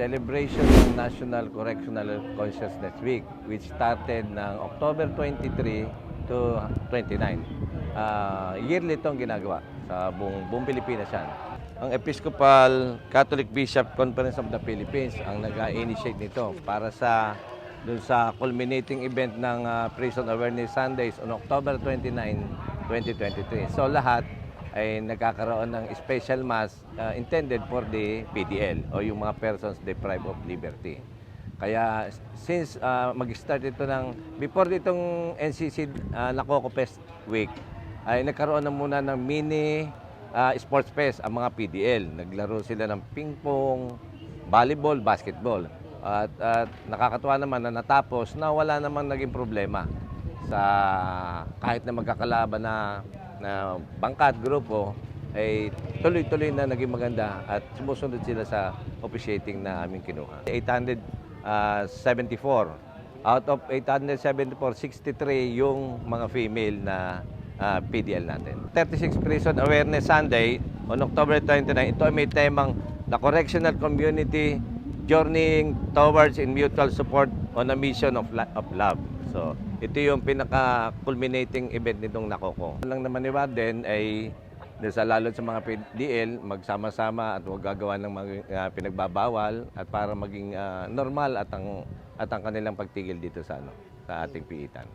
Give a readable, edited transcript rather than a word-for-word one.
Celebration ng National Correctional Consciousness Week which started ng October 23 to 29. Yearly itong ginagawa sa buong Pilipinas yan. Ang Episcopal Catholic Bishop Conference of the Philippines ang nag-initiate nito para dun sa culminating event ng Prison Awareness Sundays on October 29, 2023. So lahat ay nagkakaroon ng special mass intended for the PDL o yung mga persons deprived of liberty. Kaya since mag-start ito before itong NCC Nakoko Fest Week, ay nagkaroon na muna ng mini sports fest ang mga PDL. Naglaro sila ng ping-pong, volleyball, basketball. At nakakatuwa naman na natapos na wala namang naging problema sa kahit na magkakalaban na bangka at grupo, ay tuloy-tuloy na naging maganda at sumusunod sila sa officiating na aming kinuha. 874. Out of 874, 63 yung mga female na PDL natin. 36 Prison Awareness Sunday on October 29, ito ay may temang The Correctional Community Journeying Towards in Mutual Support on a Mission of Love. So, ito yung pinaka-culminating event nitong Nakoko. Lang naman ni Warden ay lalo sa mga PDL, magsama-sama at huwag gagawa ng mga pinagbabawal at para maging normal at ang kanilang pagtigil dito sa ating piitan.